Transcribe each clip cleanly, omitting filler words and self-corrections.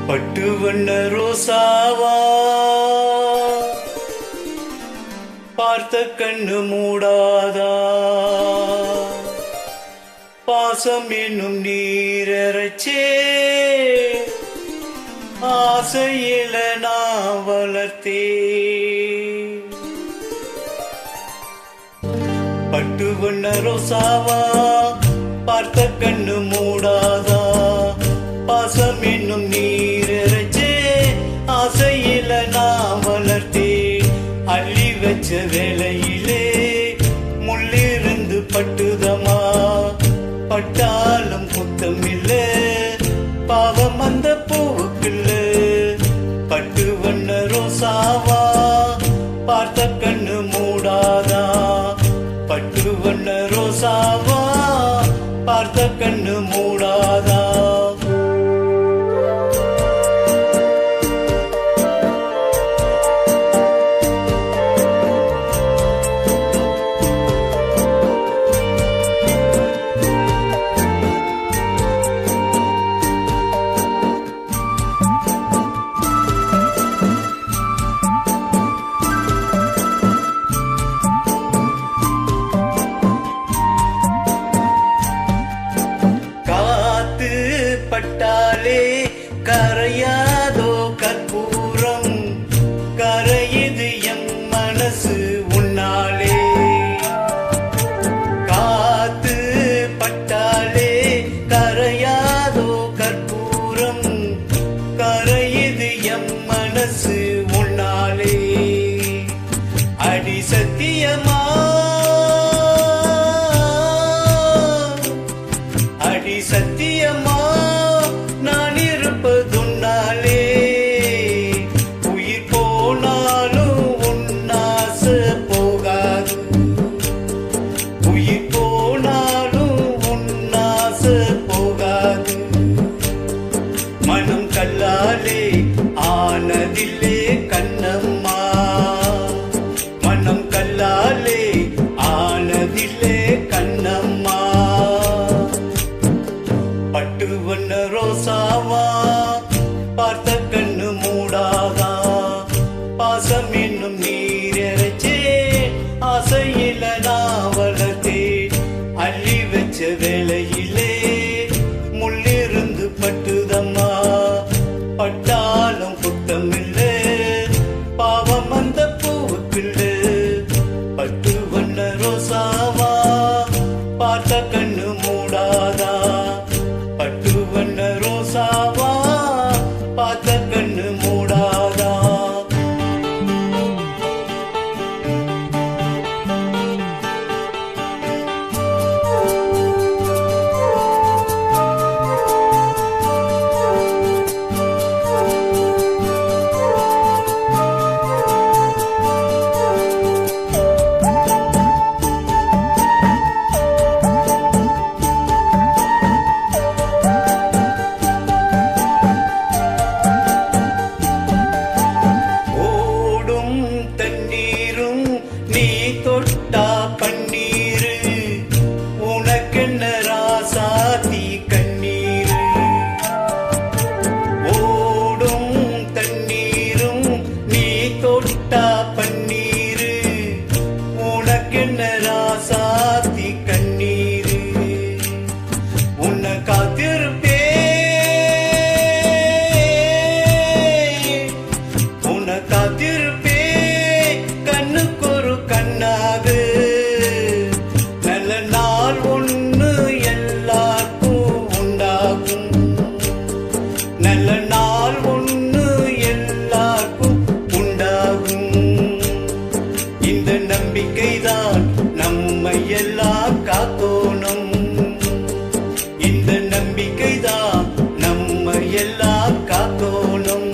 பட்டு வண்ண ரோசாவா பார்த்த கண்ணு மூடாதா, பாசம் என்னும் நீரச்சே ஆசையில நான் வளர்த்தே. பட்டு வண்ண ரோசாவா பார்த்த கண்ணு மூடாதா, பாசம் என்னும் நீரச்சே ஆசையில நான் வளர்த்தே. அள்ளி வச்ச வேளையிலே முள்ளிருந்து பட்டுதமா, பட்டாலும் குத்தமில்ல பாவம் அந்த பூவுக்குள்ள. பட்டு வண்ண ரோசாவா பார்த்த கண்ணு மூடாதா, பட்டு வண்ண ரோசாவா பார்த்த கண்ணு மூடாதா. பட்டாலே கரையாதோ கற்பூரம், கரையுது எம் மனசு உன்னாலே. காத்து பட்டாலே கரையாதோ கற்பூரம், கரையுது எம் மனசு உன்னாலே. அடி சத்தியமா அடி சத்தியமா நான் இருப்பதுன்னாலே, உயிர் போனாலும் உன்னாச போகாது, உயிர் போனாலும் உன்னாச போகாது. மனம் கல்லாலே ஆனதில்லே கண்ணம்மா, மனம் கல்லாலே ஆனதில்லே கண்ணம்மா. பட்டு வண்ண ரோசாவா பார்த்த கண்ணு மூடாதா, பாசம் என்னும் நீரச்சே ஆசையில நான் வளர்த்தே. அள்ளி வச்ச வேளையிலே முள்ளிருந்து பட்டுதம்மா, பட்டாலும் குத்தமில்ல பாவம் அந்த பூவுக்குள்ள. பட்டு வண்ண ரோசாவா பார்த்த கண்ணு மூடாதா, பட்டு வண்ண ரோசாவா பார்த்த கண்ணு மூடாதா. நீ தொட்டா பன்னீரு, உனக்கென்ன ராசாத்தி கண்ணீரு. ஓடும் தண்ணீரும் நீ தொட்டா பன்னீரு, உனக்கென்ன ராசாத்தி கண்ணீரு. உன்னை காத்திருப்பே, உன்னை காத்திருப்பே கண்ணுக்கு கண்ணாக. நல்ல நாள் ஒன்று எல்லாருக்கும் உண்டாகும், நல்ல நாள் ஒன்று எல்லாருக்கும் உண்டாகும். இந்த நம்பிக்கைதான் நம்மை எல்லாம் காக்கணும், இந்த நம்பிக்கைதான் நம்மை எல்லாம் காக்கணும்.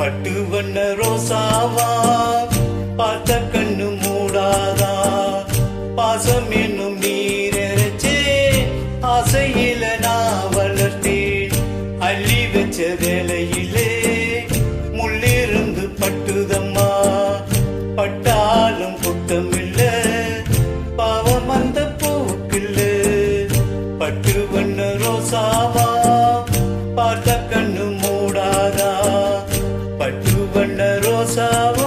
பட்டு வண்ண ரோசாவா பார்த்த கண்ணு மூடாதா, பாசம் என்னும் நீரச்சே ஆசையில நான் வளர்த்தேன். அள்ளி வச்ச வேளையிலே முள்ளிருந்து பட்டுதம்மா, பட்டாலும் குத்தமில்ல பாவம் அந்த பூவுக்குள்ள. பட்டு வண்ண ரோசாவா ரோசாவா